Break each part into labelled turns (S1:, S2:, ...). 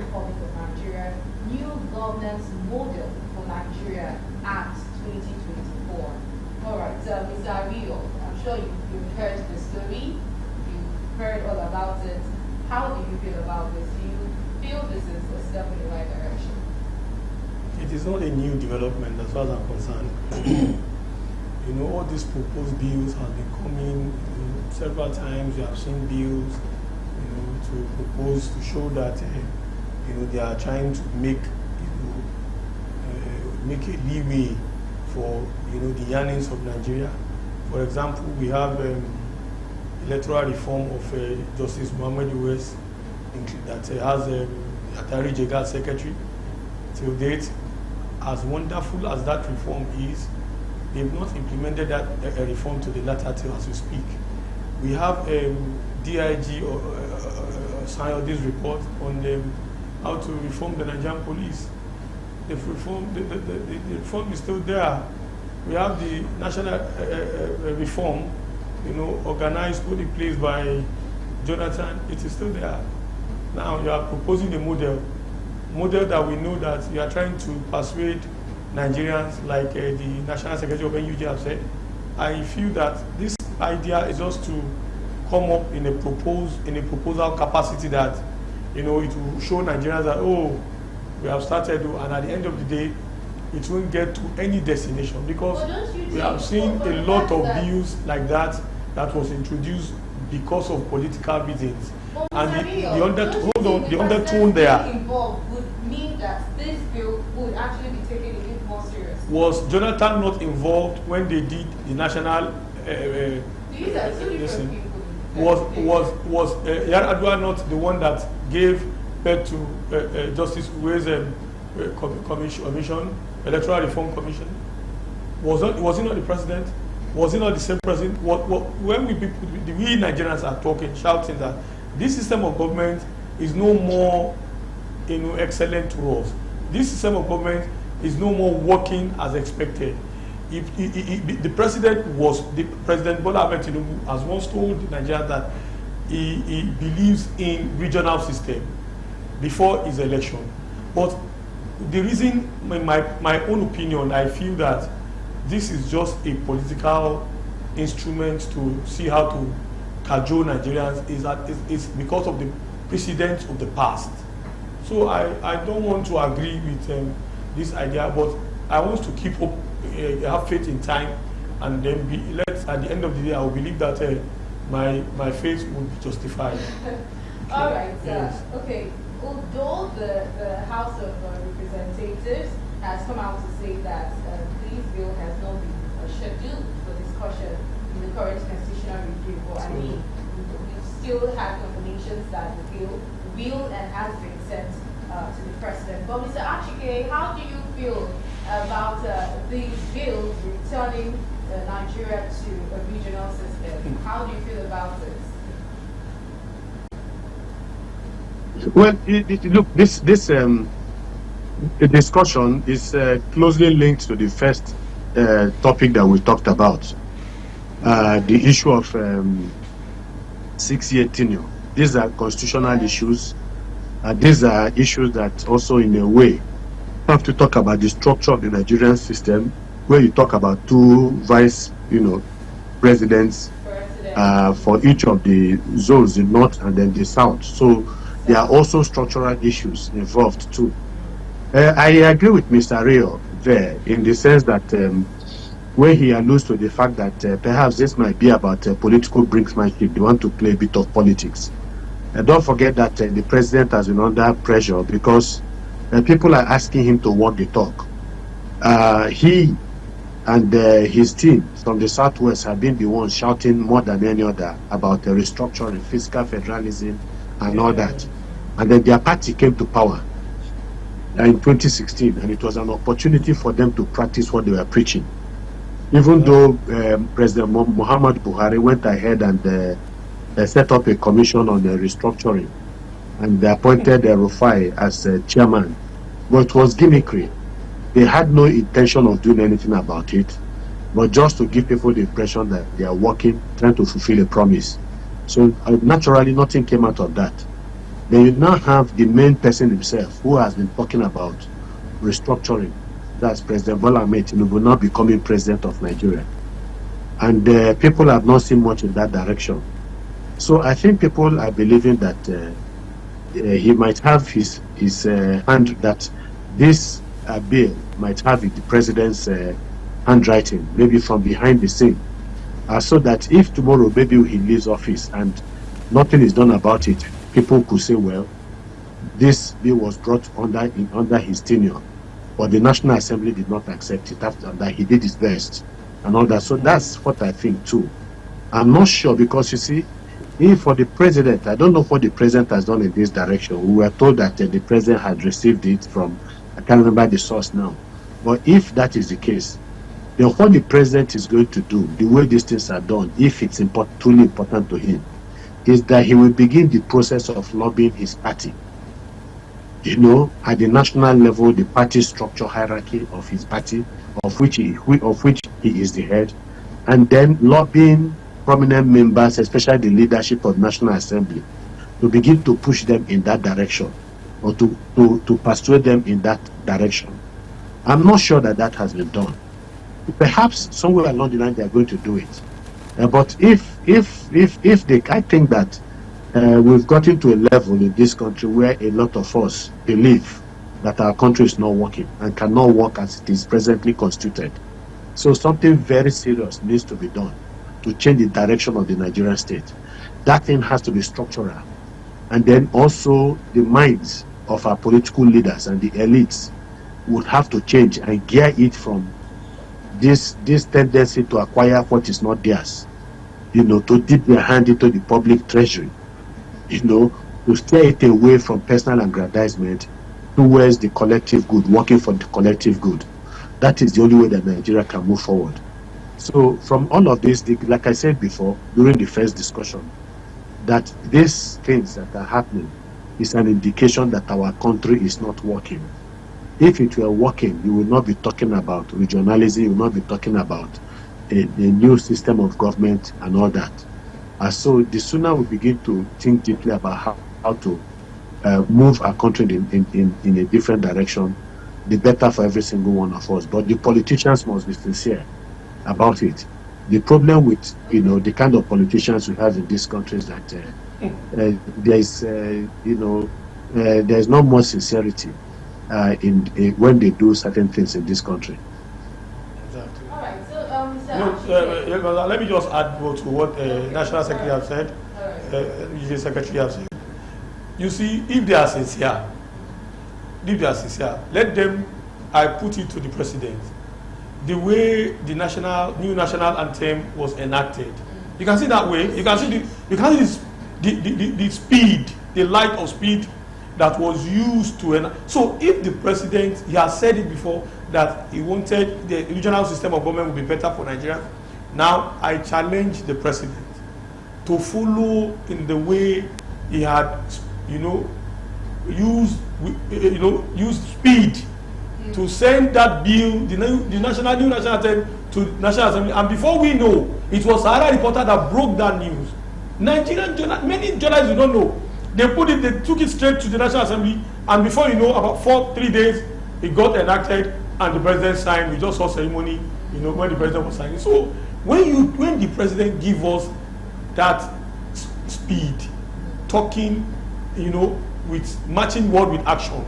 S1: Republic of Nigeria, New Governance Model for Nigeria Act 2024. All right, Mr. Ario, I'm sure you've heard the story, you've heard all about it. How do you feel about this? Do you feel this is a step in the right direction?
S2: It is not a new development as far as I'm concerned. You know, all these proposed bills have been coming several times. You have seen bills, you know, to propose to show that you know, they are trying to make, you know, make a leeway for, you know, the yearnings of Nigeria. For example, we have electoral reform of Justice Muhammad West that has Atari Jega secretary. Till date, as wonderful as that reform is, they've not implemented that reform to the latter till as we speak. We have DIG signed this report on how to reform the Nigerian police. The reform is still there. We have the national reform, you know, organized, put in place by Jonathan. It is still there. Now you are proposing a model that we know that you are trying to persuade Nigerians, like the National Secretary of NUG have said. I feel that this idea is just to come up in a proposal capacity that, you know, it will show Nigerians that, oh, we have started, and at the end of the day, it won't get to any destination, because we have seen a lot of bills like that was introduced because of political reasons. And the undertone there
S1: would mean that this bill would actually be taken a bit more serious.
S2: Was Jonathan not involved when they did the national? Was Yar'Adua not the one that gave birth to Justice Uwe's commission, Electoral Reform Commission? Was he not the president? Was he not the same president? When we Nigerians are talking, shouting that this system of government is no more, you know, excellent to us. This system of government is no more working as expected. The President Bola Ahmed Tinubu has once told Nigeria that he believes in regional system before his election. But the reason, in my own opinion, I feel that this is just a political instrument to see how to cajole Nigerians, is that it's because of the precedents of the past. So I don't want to agree with this idea, but I want to keep up, have faith in time, and then at the end of the day, I will believe that my faith will be justified.
S1: All right.
S2: Yes.
S1: Okay. Although the House of Representatives has come out to say that this bill has not been scheduled for discussion in the current constitutional review, but I mean, we still have confirmations that the bill will and has been sent to the president. But Mr. Achike, how do you feel about these bills returning Nigeria to a regional system? How do you feel about this?
S3: Well, look, this discussion is closely linked to the first topic that we talked about, the issue of 6-year tenure. These are constitutional issues. These are issues that also, in a way, have to talk about the structure of the Nigerian system, where you talk about two vice, presidents for each of the zones, the north and then the south. So there are also structural issues involved too. I agree with Mr. Rio there, in the sense that where he alludes to the fact that perhaps this might be about political brinksmanship. They want to play a bit of politics. Don't forget that the president has been under pressure because people are asking him to walk the talk. He and his team from the Southwest have been the ones shouting more than any other about the restructuring, fiscal federalism, and all that. And then their party came to power in 2016, and it was an opportunity for them to practice what they were preaching. Even though President Muhammad Buhari went ahead and set up a commission on the restructuring, and they appointed Rufai as chairman, but it was gimmickry. They had no intention of doing anything about it, but just to give people the impression that they are working, trying to fulfill a promise. So naturally, nothing came out of that. Then you now have the main person himself who has been talking about restructuring. That's President Bola Ahmed Tinubu now becoming president of Nigeria. And people have not seen much in that direction. So I think people are believing that he might have his hand, that this bill might have the president's handwriting, maybe from behind the scene, so that if tomorrow maybe he leaves office and nothing is done about it, people could say, well, this bill was brought under his tenure, but the National Assembly did not accept it after that he did his best and all that. So that's what I think too. I'm not sure, because you see, if for the president, I don't know what the president has done in this direction. We were told that the president had received it from, I can't remember the source now. But if that is the case, then what the president is going to do, the way these things are done, if it's truly important to him, is that he will begin the process of lobbying his party. You know, at the national level, the party structure hierarchy of his party, of which he is the head, and then lobbying prominent members, especially the leadership of National Assembly, to begin to push them in that direction, or to persuade them in that direction. I'm not sure that that has been done. Perhaps somewhere along the line they are going to do it. But if they, I think that we've gotten to a level in this country where a lot of us believe that our country is not working and cannot work as it is presently constituted. So something very serious needs to be done to change the direction of the Nigerian state. That thing has to be structural. And then also the minds of our political leaders and the elites would have to change and gear it from this tendency to acquire what is not theirs, you know, to dip their hand into the public treasury, you know, to steer it away from personal aggrandizement towards the collective good, working for the collective good. That is the only way that Nigeria can move forward. So from all of this, like I said before, during the first discussion, that these things that are happening is an indication that our country is not working. If it were working, you will not be talking about regionalism, you will not be talking about a new system of government and all that. So the sooner we begin to think deeply about how to move our country in a different direction, the better for every single one of us. But the politicians must be sincere about it. The problem with, you know, the kind of politicians we have in this country is that there's not much sincerity when they do certain things in this country.
S2: Exactly.
S1: All right. So,
S2: Let me just add more to what National Secretary have said.
S1: All right.
S2: Secretary have said. You see, if they are sincere, let them. I put it to the president. The way the new national anthem was enacted, you can see that way. You can see the speed, the light of speed that was used to enact. So if the president, he has said it before that he wanted the regional system of government would be better for Nigeria. Now I challenge the president to follow in the way he had, used speed to send that bill, the new national anthem, to National Assembly. And before we know, it was Sahara Reporter that broke that news. Many journalists do not know. They took it straight to the National Assembly, and before you know, about 3 days, it got enacted, and the president signed. We just saw ceremony, when the president was signing. So when the president gives us that speed, talking, with matching word with action,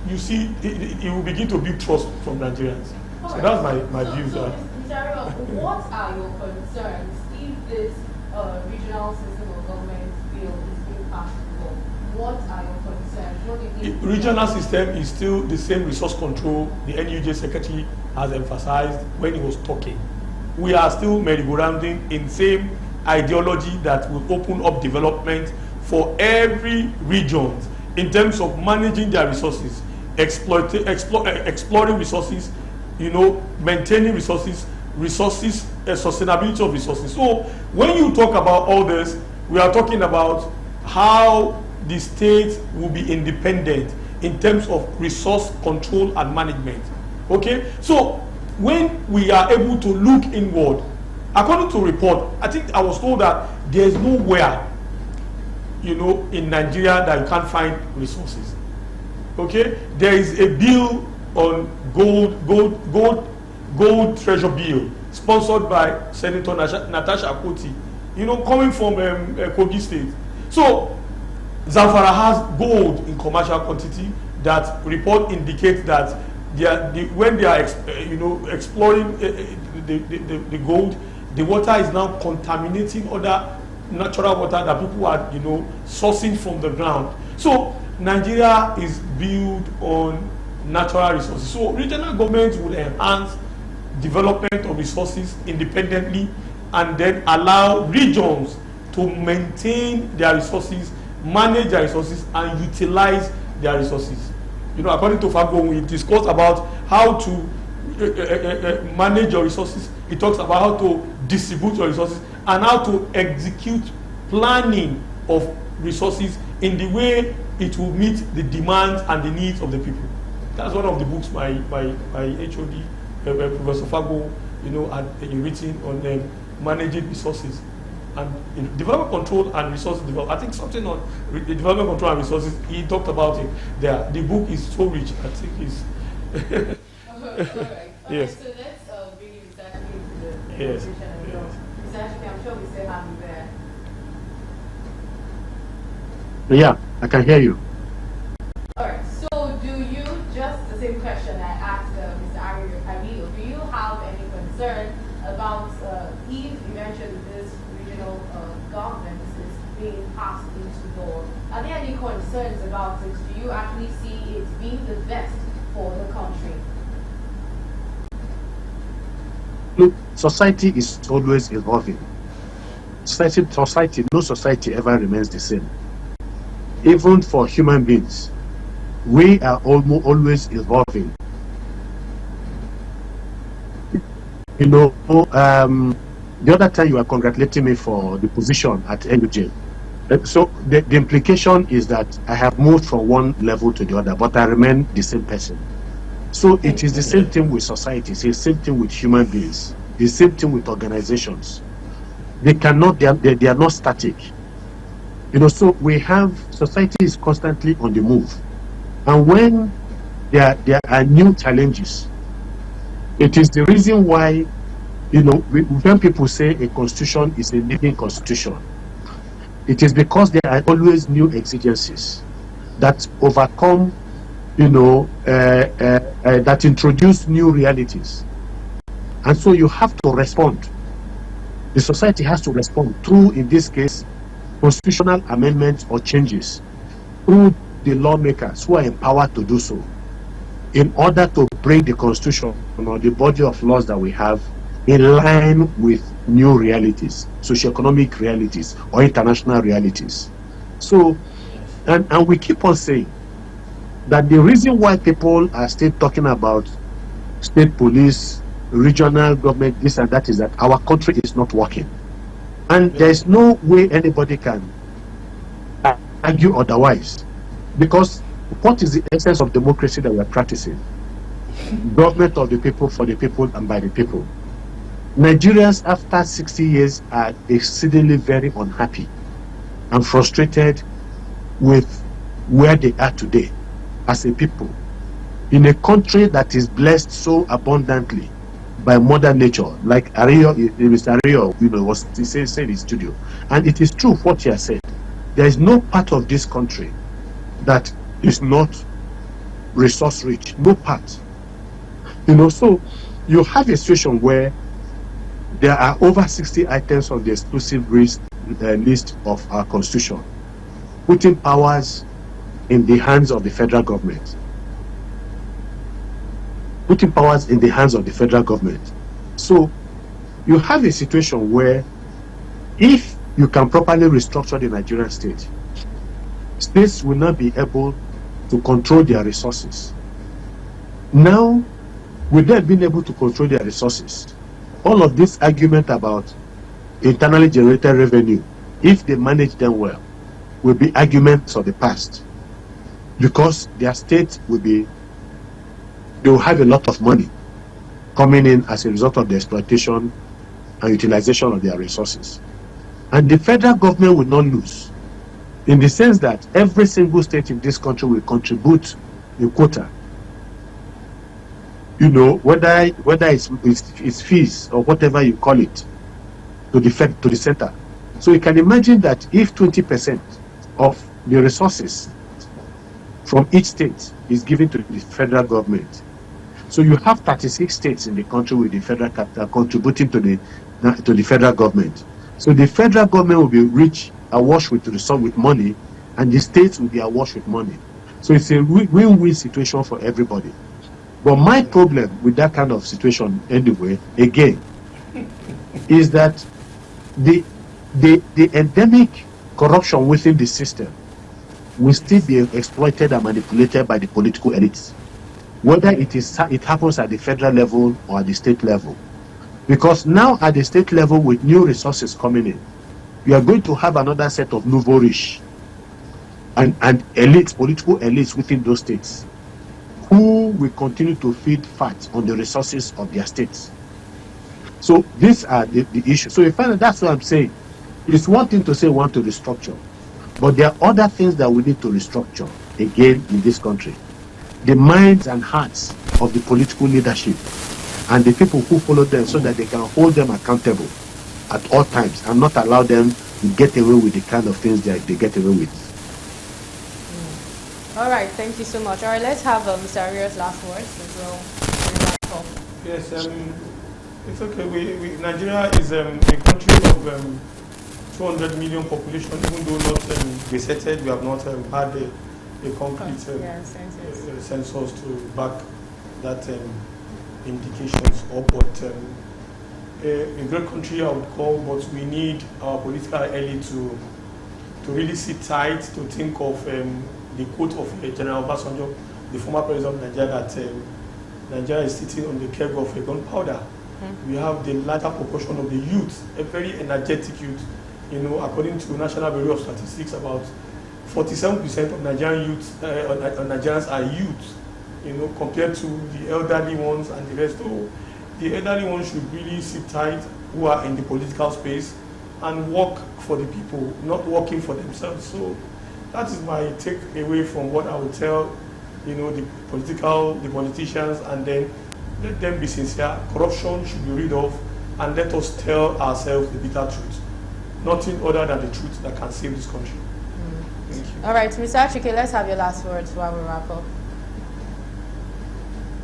S2: you see, it will begin to build trust from Nigerians. So that's my view.
S1: So, Mr. Ariel, what are your concerns if this regional system of government bill is being passed law? What are your concerns? What do you think?
S2: Regional system is still the same resource control the NUJ secretary has emphasized when he was talking. We are still merry-go-rounding in same ideology that will open up development for every region in terms of managing their resources, exploring resources, maintaining resources, sustainability of resources. So when you talk about all this, we are talking about how the state will be independent in terms of resource control and management. Okay, so when we are able to look inward, according to report, I think I was told that there is nowhere, in Nigeria that you can't find resources. Okay, there is a bill on gold treasure bill sponsored by Senator Natasha Akpoti, coming from Kogi State. So Zamfara has gold in commercial quantity. That report indicates that when they are exploring the gold, the water is now contaminating other natural water that people are sourcing from the ground. So Nigeria is built on natural resources. So regional governments would enhance development of resources independently and then allow regions to maintain their resources, manage their resources, and utilize their resources. According to Fago, we discussed about how to manage your resources. It talks about how to distribute your resources and how to execute planning of resources in the way it will meet the demands and the needs of the people. That's one of the books my HOD, Professor Fago, had written on managing resources and development control and resource development. I think something on the development control and resources. He talked about it there. The book is so rich. I think it's.
S1: All right.
S2: Yes.
S1: So let's bring you exactly into the
S2: Yes.
S1: conversation as well. Mr. Ashiki, I'm sure we still have you there.
S3: Yeah, I can hear you.
S1: All right. So do you, just the same question I asked Mr. Ariel, do you have any concern about if eventually this regional government is being passed into law? Are there any concerns about it? Do you actually see it being the best for the country?
S3: Look, society is always evolving. No society ever remains the same. Even for human beings, we are always evolving. The other time you were congratulating me for the position at NUJ. So the implication is that I have moved from one level to the other, but I remain the same person. So it is the same thing with society. It's the same thing with human beings. The same thing with organizations. They are not static. So we have, society is constantly on the move. And when there are new challenges, it is the reason why, when people say a constitution is a living constitution, it is because there are always new exigencies that overcome, that introduce new realities. And so you have to respond. The society has to respond through, in this case, constitutional amendments or changes, through the lawmakers who are empowered to do so, in order to bring the constitution or the body of laws that we have in line with new realities, socioeconomic realities or international realities. So, and we keep on saying that the reason why people are still talking about state police, regional government, this and that, is that our country is not working. And there is no way anybody can argue otherwise. Because what is the essence of democracy that we are practicing? Government of the people, for the people, and by the people. Nigerians, after 60 years, are exceedingly very unhappy and frustrated with where they are today as a people, in a country that is blessed so abundantly by Mother Nature, like Mr. Ario, was saying in his studio. And it is true what he has said. There is no part of this country that is not resource rich, no part. So you have a situation where there are over 60 items on the exclusive list of our constitution, putting powers in the hands of the federal government. Putting powers in the hands of the federal government. So you have a situation where, if you can properly restructure the Nigerian state, states will not be able to control their resources. Now, with them being able to control their resources, all of this argument about internally generated revenue, if they manage them well, will be arguments of the past, because their state they will have a lot of money coming in as a result of the exploitation and utilization of their resources. And the federal government will not lose, in the sense that every single state in this country will contribute a quota. Whether it's fees or whatever you call it, to the center. So you can imagine that if 20% of the resources from each state is given to the federal government, so you have 36 states in the country with the federal capital contributing to the federal government. So the federal government will be rich, awash with money, and the states will be awash with money. So it's a win-win situation for everybody. But my problem with that kind of situation, anyway, again, is that the endemic corruption within the system will still be exploited and manipulated by the political elites, whether it happens at the federal level or at the state level. Because now at the state level, with new resources coming in, you are going to have another set of nouveau riches and elites, political elites within those states, who will continue to feed fat on the resources of their states. So these are the issues. So you find that that's what I'm saying. It's one thing to say we want to restructure, but there are other things that we need to restructure again in this country. The minds and hearts of the political leadership and the people who follow them, so that they can hold them accountable at all times and not allow them to get away with the kind of things that they get away with.
S4: All right, thank you so much. All right, let's have Mr. Ariel's last words as well.
S2: Yes, it's okay. Nigeria is a country of 200 million population, even though not gazetted. We have not had a concrete census to back that indications up. But a great country, I would call, but we need our political elite to really sit tight, to think of the quote of General Obasanjo, the former president of Nigeria, that Nigeria is sitting on the keg of gunpowder. We have the larger proportion of the youth, a very energetic youth. According to National Bureau of Statistics, about 47% of Nigerian youth, Nigerians are youth, compared to the elderly ones and the rest. So the elderly ones should really sit tight, who are in the political space, and work for the people, not working for themselves. So that is my take away from what I would tell, the politicians, and then let them be sincere. Corruption should be rid of, and let us tell ourselves the bitter truth. Nothing other than the truth that can save this country. Thank you.
S4: All right, Mr. Achike, let's have your last words while we wrap up.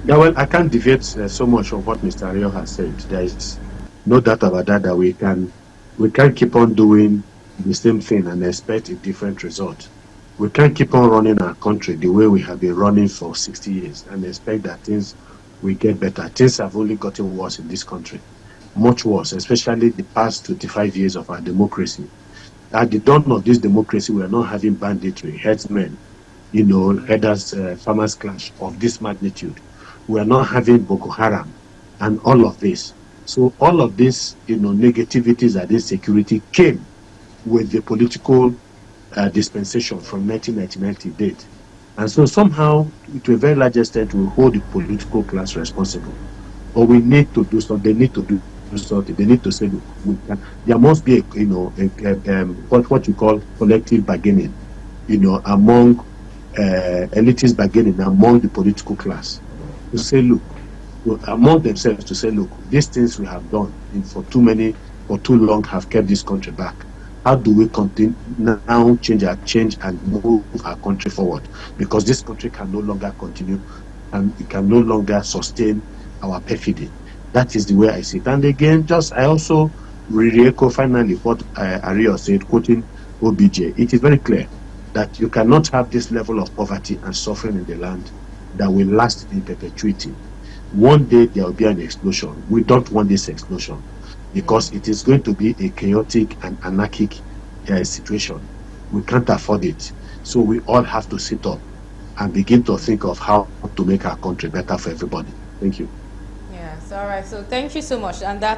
S3: Yeah, well, I can't deviate so much of what Mr. Ariel has said. There is no doubt about that we can't keep on doing the same thing and expect a different result. We can't keep on running our country the way we have been running for 60 years and expect that things will get better. Things have only gotten worse in this country, much worse, especially the past 25 years of our democracy. At the dawn of this democracy, we are not having banditry, herdsmen, herders, farmers clash of this magnitude. We are not having Boko Haram and all of this. So all of this, negativities and insecurity came with the political dispensation from 1999 to date. And so somehow, to a very large extent, we hold the political class responsible. But we need to do something. They need to do something. They need to say, look, there must be what you call collective bargaining, among elitist bargaining among the political class. To say, look, among themselves, to say, look, these things we have done for too long have kept this country back. How do we continue now change and move our country forward? Because this country can no longer continue, and it can no longer sustain our perfidy. That is the way I see it. And again, I also re-echo finally what Ariel said, quoting OBJ. It is very clear that you cannot have this level of poverty and suffering in the land that will last in perpetuity. One day there will be an explosion. We don't want this explosion, because it is going to be a chaotic and anarchic situation. We can't afford it. So we all have to sit up and begin to think of how to make our country better for everybody. Thank you.
S4: Yes, all right. So thank you so much. And that